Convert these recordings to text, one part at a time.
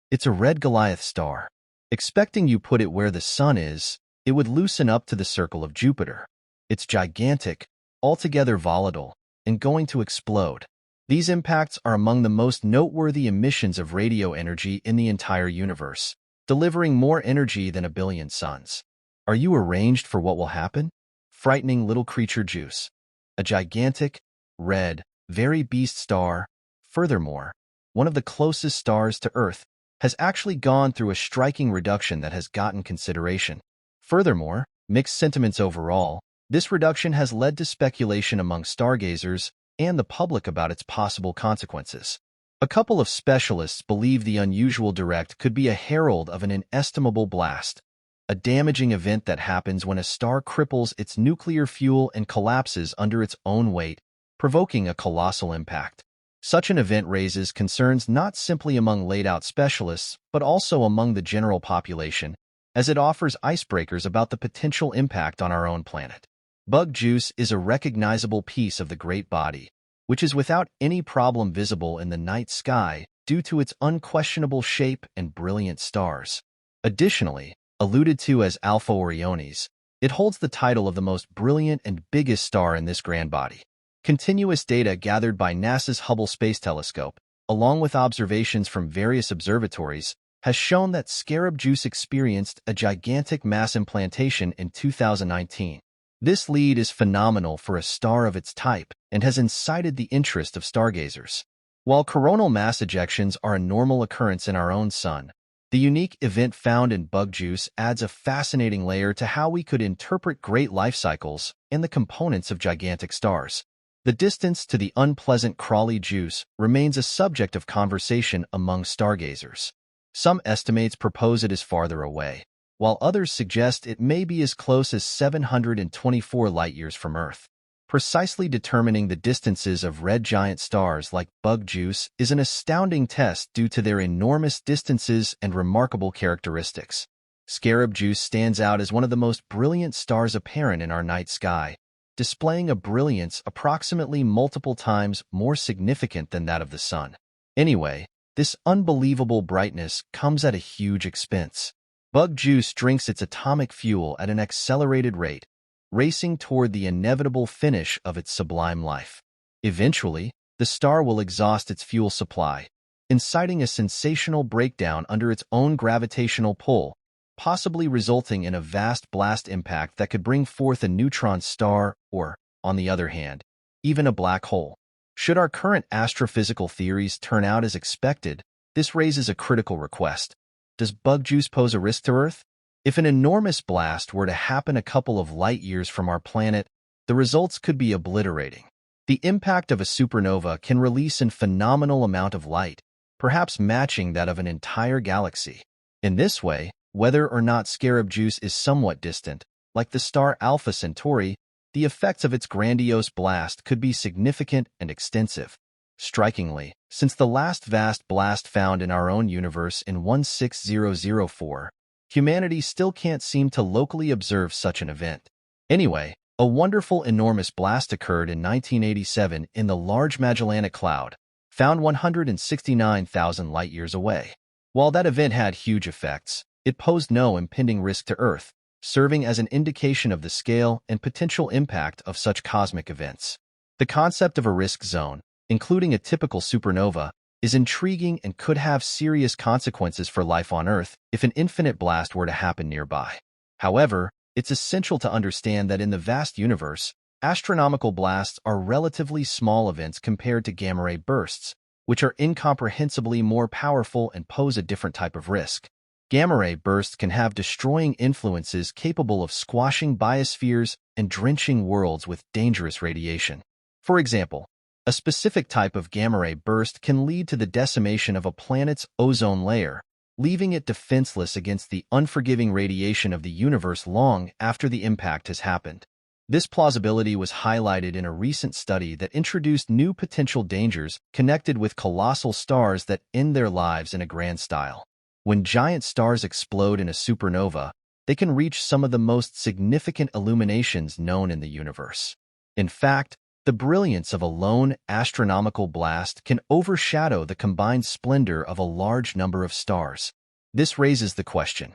It's a red Goliath star. Expecting you put it where the sun is, it would loosen up to the circle of Jupiter. It's gigantic, altogether volatile, and going to explode. These impacts are among the most noteworthy emissions of radio energy in the entire universe, delivering more energy than a billion suns. Are you arranged for what will happen? Frightening little creature juice. A gigantic, red, very beast star. Furthermore, one of the closest stars to Earth has actually gone through a striking reduction that has gotten consideration. Furthermore, mixed sentiments overall, this reduction has led to speculation among stargazers and the public about its possible consequences. A couple of specialists believe the unusual direct could be a herald of an inestimable blast, a damaging event that happens when a star cripples its nuclear fuel and collapses under its own weight, provoking a colossal impact. Such an event raises concerns not simply among laid-out specialists, but also among the general population, as it offers icebreakers about the potential impact on our own planet. Betelgeuse is a recognizable piece of the great body, which is without any problem visible in the night sky due to its unquestionable shape and brilliant stars. Additionally, alluded to as Alpha Orionis, it holds the title of the most brilliant and biggest star in this grand body. Continuous data gathered by NASA's Hubble Space Telescope, along with observations from various observatories, has shown that Scarab Juice experienced a gigantic mass implantation in 2019. This lead is phenomenal for a star of its type and has incited the interest of stargazers. While coronal mass ejections are a normal occurrence in our own sun, the unique event found in Betelgeuse adds a fascinating layer to how we could interpret great life cycles and the components of gigantic stars. The distance to the unpleasant Crawley juice remains a subject of conversation among stargazers. Some estimates propose it is farther away, while others suggest it may be as close as 724 light-years from Earth. Precisely determining the distances of red giant stars like Betelgeuse is an astounding test due to their enormous distances and remarkable characteristics. Scarab Juice stands out as one of the most brilliant stars apparent in our night sky, displaying a brilliance approximately multiple times more significant than that of the sun. Anyway, this unbelievable brightness comes at a huge expense. Betelgeuse drinks its atomic fuel at an accelerated rate, racing toward the inevitable finish of its sublime life. Eventually, the star will exhaust its fuel supply, inciting a sensational breakdown under its own gravitational pull, possibly resulting in a vast blast impact that could bring forth a neutron star or, on the other hand, even a black hole. Should our current astrophysical theories turn out as expected, this raises a critical request. Does Betelgeuse pose a risk to Earth? If an enormous blast were to happen a couple of light-years from our planet, the results could be obliterating. The impact of a supernova can release a phenomenal amount of light, perhaps matching that of an entire galaxy. In this way, whether or not Scarab Juice is somewhat distant, like the star Alpha Centauri, the effects of its grandiose blast could be significant and extensive. Strikingly, since the last vast blast found in our own universe in 16004, humanity still can't seem to locally observe such an event. Anyway, a wonderful enormous blast occurred in 1987 in the Large Magellanic Cloud, found 169,000 light-years away. While that event had huge effects, it posed no impending risk to Earth, serving as an indication of the scale and potential impact of such cosmic events. The concept of a risk zone, including a typical supernova, is intriguing and could have serious consequences for life on Earth if an infinite blast were to happen nearby. However, it's essential to understand that in the vast universe, astronomical blasts are relatively small events compared to gamma-ray bursts, which are incomprehensibly more powerful and pose a different type of risk. Gamma-ray bursts can have destroying influences capable of squashing biospheres and drenching worlds with dangerous radiation. For example, a specific type of gamma-ray burst can lead to the decimation of a planet's ozone layer, leaving it defenseless against the unforgiving radiation of the universe long after the impact has happened. This plausibility was highlighted in a recent study that introduced new potential dangers connected with colossal stars that end their lives in a grand style. When giant stars explode in a supernova, they can reach some of the most significant illuminations known in the universe. In fact, The brilliance of a lone astronomical blast can overshadow the combined splendor of a large number of stars. This raises the question,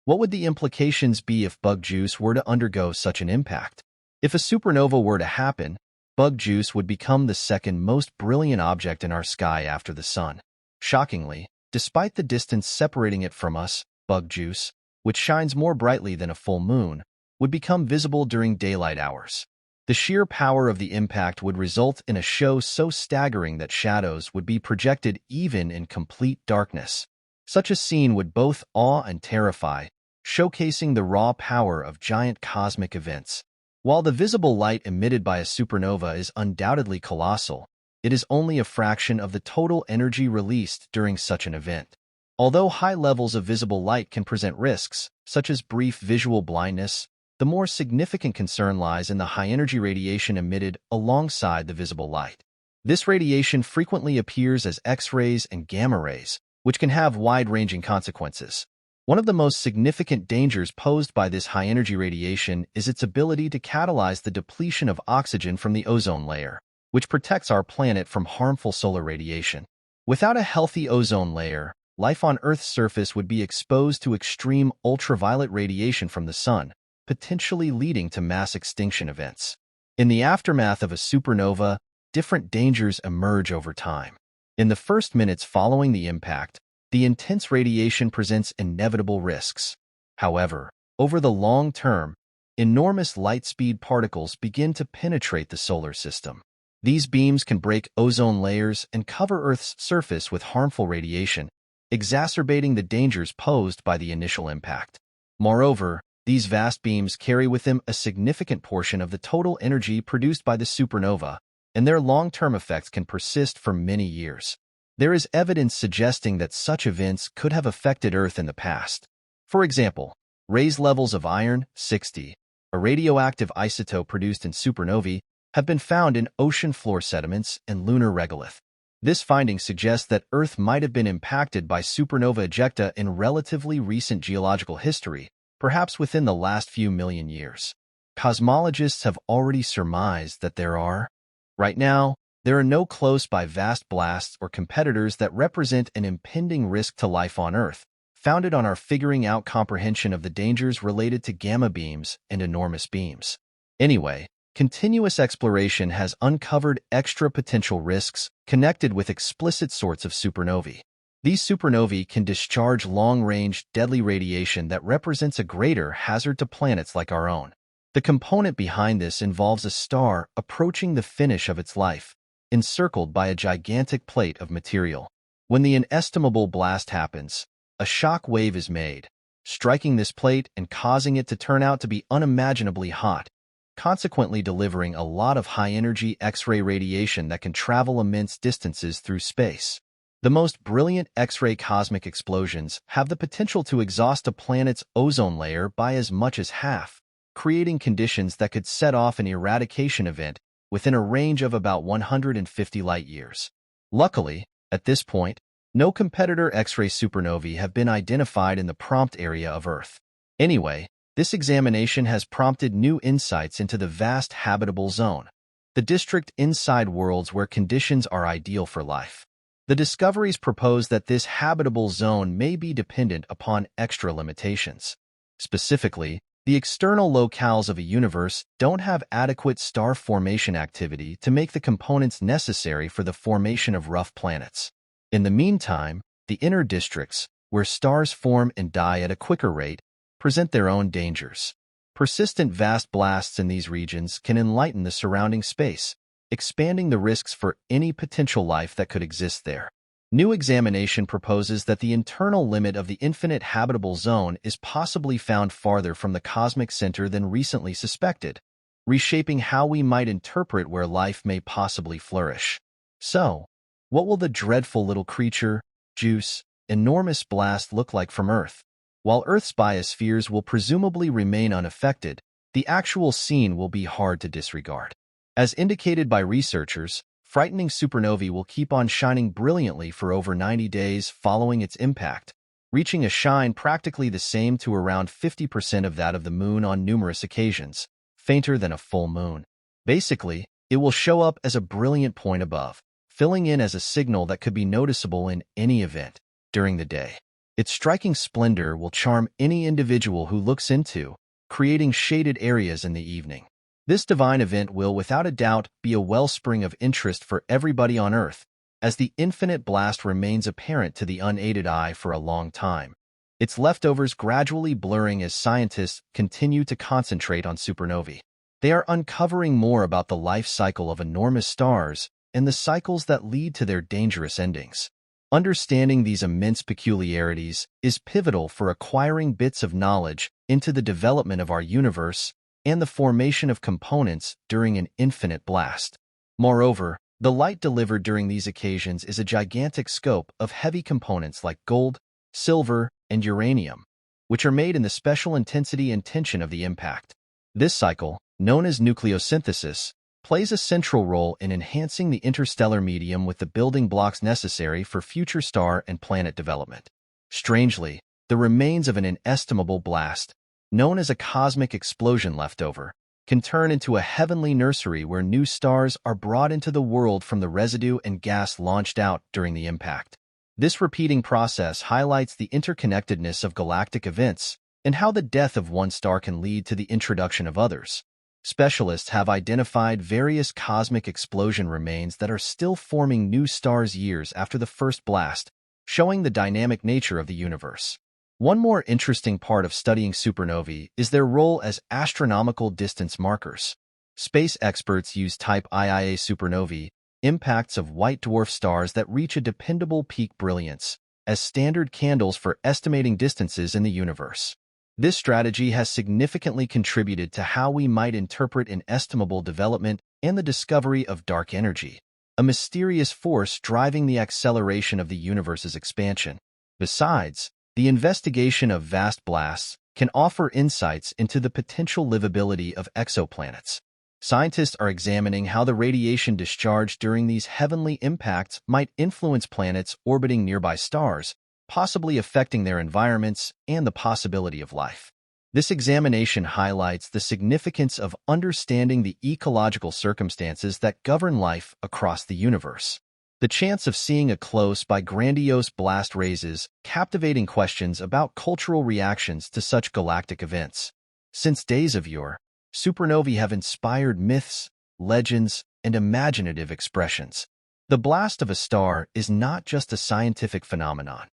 what would the implications be if Betelgeuse were to undergo such an impact? If a supernova were to happen, Betelgeuse would become the second most brilliant object in our sky after the Sun. Shockingly, despite the distance separating it from us, Betelgeuse, which shines more brightly than a full moon, would become visible during daylight hours. The sheer power of the impact would result in a show so staggering that shadows would be projected even in complete darkness. Such a scene would both awe and terrify, showcasing the raw power of giant cosmic events. While the visible light emitted by a supernova is undoubtedly colossal, it is only a fraction of the total energy released during such an event. Although high levels of visible light can present risks, such as brief visual blindness, the more significant concern lies in the high-energy radiation emitted alongside the visible light. This radiation frequently appears as X-rays and gamma rays, which can have wide-ranging consequences. One of the most significant dangers posed by this high-energy radiation is its ability to catalyze the depletion of oxygen from the ozone layer, which protects our planet from harmful solar radiation. Without a healthy ozone layer, life on Earth's surface would be exposed to extreme ultraviolet radiation from the sun, potentially leading to mass extinction events. In the aftermath of a supernova, different dangers emerge over time. In the first minutes following the impact, the intense radiation presents inevitable risks. However, over the long term, enormous light-speed particles begin to penetrate the solar system. These beams can break ozone layers and cover Earth's surface with harmful radiation, exacerbating the dangers posed by the initial impact. Moreover, these vast beams carry with them a significant portion of the total energy produced by the supernova, and their long-term effects can persist for many years. There is evidence suggesting that such events could have affected Earth in the past. For example, raised levels of iron-60, a radioactive isotope produced in supernovae, have been found in ocean floor sediments and lunar regolith. This finding suggests that Earth might have been impacted by supernova ejecta in relatively recent geological history, perhaps within the last few million years. Cosmologists have already surmised that right now, there are no close-by vast blasts or competitors that represent an impending risk to life on Earth, founded on our figuring out comprehension of the dangers related to gamma beams and enormous beams. Anyway, continuous exploration has uncovered extra potential risks connected with explicit sorts of supernovae. These supernovae can discharge long-range, deadly radiation that represents a greater hazard to planets like our own. The component behind this involves a star approaching the finish of its life, encircled by a gigantic plate of material. When the inestimable blast happens, a shock wave is made, striking this plate and causing it to turn out to be unimaginably hot, consequently delivering a lot of high-energy X-ray radiation that can travel immense distances through space. The most brilliant X-ray cosmic explosions have the potential to exhaust a planet's ozone layer by as much as half, creating conditions that could set off an eradication event within a range of about 150 light-years. Luckily, at this point, no competitor X-ray supernovae have been identified in the prompt area of Earth. Anyway, this examination has prompted new insights into the vast habitable zone, the district inside worlds where conditions are ideal for life. The discoveries propose that this habitable zone may be dependent upon extra limitations. Specifically, the external locales of a universe don't have adequate star formation activity to make the components necessary for the formation of rough planets. In the meantime, the inner districts, where stars form and die at a quicker rate, present their own dangers. Persistent vast blasts in these regions can enlighten the surrounding space, expanding the risks for any potential life that could exist there. New examination proposes that the internal limit of the infinite habitable zone is possibly found farther from the cosmic center than recently suspected, reshaping how we might interpret where life may possibly flourish. So, what will the dreadful little creature, Betelgeuse, enormous blast look like from Earth? While Earth's biospheres will presumably remain unaffected, the actual scene will be hard to disregard. As indicated by researchers, frightening supernovae will keep on shining brilliantly for over 90 days following its impact, reaching a shine practically the same to around 50% of that of the Moon on numerous occasions, fainter than a full moon. Basically, It will show up as a brilliant point above, filling in as a signal that could be noticeable in any event during the day. Its striking splendor will charm any individual who looks into, creating shaded areas in the evening. This divine event will, without a doubt, be a wellspring of interest for everybody on Earth, as the infinite blast remains apparent to the unaided eye for a long time, its leftovers gradually blurring as scientists continue to concentrate on supernovae. They are uncovering more about the life cycle of enormous stars and the cycles that lead to their dangerous endings. Understanding these immense peculiarities is pivotal for acquiring bits of knowledge into the development of our universe and the formation of components during an infinite blast. Moreover, the light delivered during these occasions is a gigantic scope of heavy components like gold, silver, and uranium, which are made in the special intensity and tension of the impact. This cycle, known as nucleosynthesis, plays a central role in enhancing the interstellar medium with the building blocks necessary for future star and planet development. Strangely, the remains of an inestimable blast, known as a cosmic explosion leftover, can turn into a heavenly nursery where new stars are brought into the world from the residue and gas launched out during the impact. This repeating process highlights the interconnectedness of galactic events and how the death of one star can lead to the introduction of others. Specialists have identified various cosmic explosion remains that are still forming new stars years after the first blast, showing the dynamic nature of the universe. One more interesting part of studying supernovae is their role as astronomical distance markers. Space experts use type Ia supernovae, impacts of white dwarf stars that reach a dependable peak brilliance, as standard candles for estimating distances in the universe. This strategy has significantly contributed to how we might interpret inestimable development and the discovery of dark energy, a mysterious force driving the acceleration of the universe's expansion. Besides, the investigation of vast blasts can offer insights into the potential livability of exoplanets. Scientists are examining how the radiation discharged during these heavenly impacts might influence planets orbiting nearby stars, possibly affecting their environments and the possibility of life. This examination highlights the significance of understanding the ecological circumstances that govern life across the universe. The chance of seeing a close by grandiose blast raises captivating questions about cultural reactions to such galactic events. Since days of yore, supernovae have inspired myths, legends, and imaginative expressions. The blast of a star is not just a scientific phenomenon.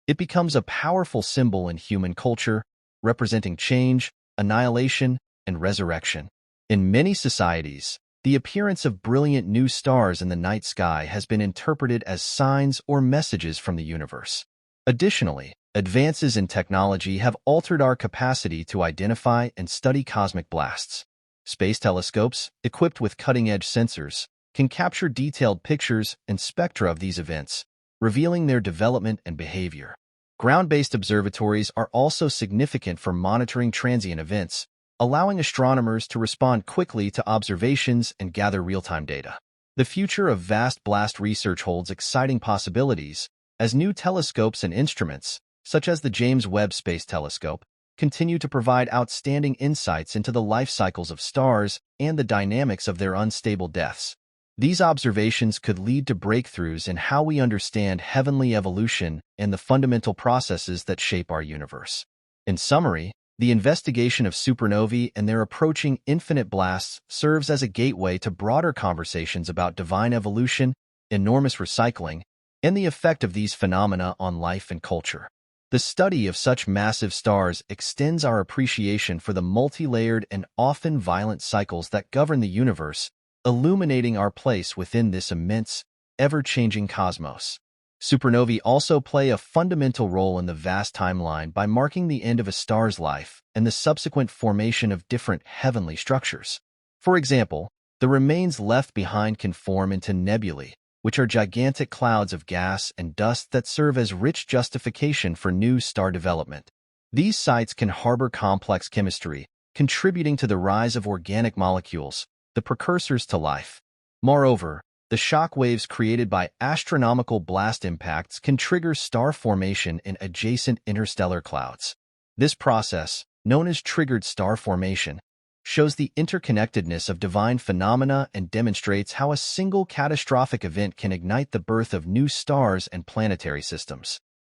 It becomes a powerful symbol in human culture, representing change, annihilation, and resurrection. In many societies, the appearance of brilliant new stars in the night sky has been interpreted as signs or messages from the universe. Additionally, advances in technology have altered our capacity to identify and study cosmic blasts. Space telescopes, equipped with cutting-edge sensors, can capture detailed pictures and spectra of these events, revealing their development and behavior. Ground-based observatories are also significant for monitoring transient events, allowing astronomers to respond quickly to observations and gather real-time data. The future of vast blast research holds exciting possibilities, as new telescopes and instruments, such as the James Webb Space Telescope, continue to provide outstanding insights into the life cycles of stars and the dynamics of their unstable deaths. These observations could lead to breakthroughs in how we understand heavenly evolution and the fundamental processes that shape our universe. In summary, the investigation of supernovae and their approaching infinite blasts serves as a gateway to broader conversations about divine evolution, enormous recycling, and the effect of these phenomena on life and culture. The study of such massive stars extends our appreciation for the multi-layered and often violent cycles that govern the universe, illuminating our place within this immense, ever-changing cosmos. Supernovae also play a fundamental role in the vast timeline by marking the end of a star's life and the subsequent formation of different heavenly structures. For example, the remains left behind can form into nebulae, which are gigantic clouds of gas and dust that serve as rich justification for new star development. These sites can harbor complex chemistry, contributing to the rise of organic molecules, the precursors to life. Moreover, the shock waves created by astronomical blast impacts can trigger star formation in adjacent interstellar clouds. This process, known as triggered star formation, shows the interconnectedness of divine phenomena and demonstrates how a single catastrophic event can ignite the birth of new stars and planetary systems.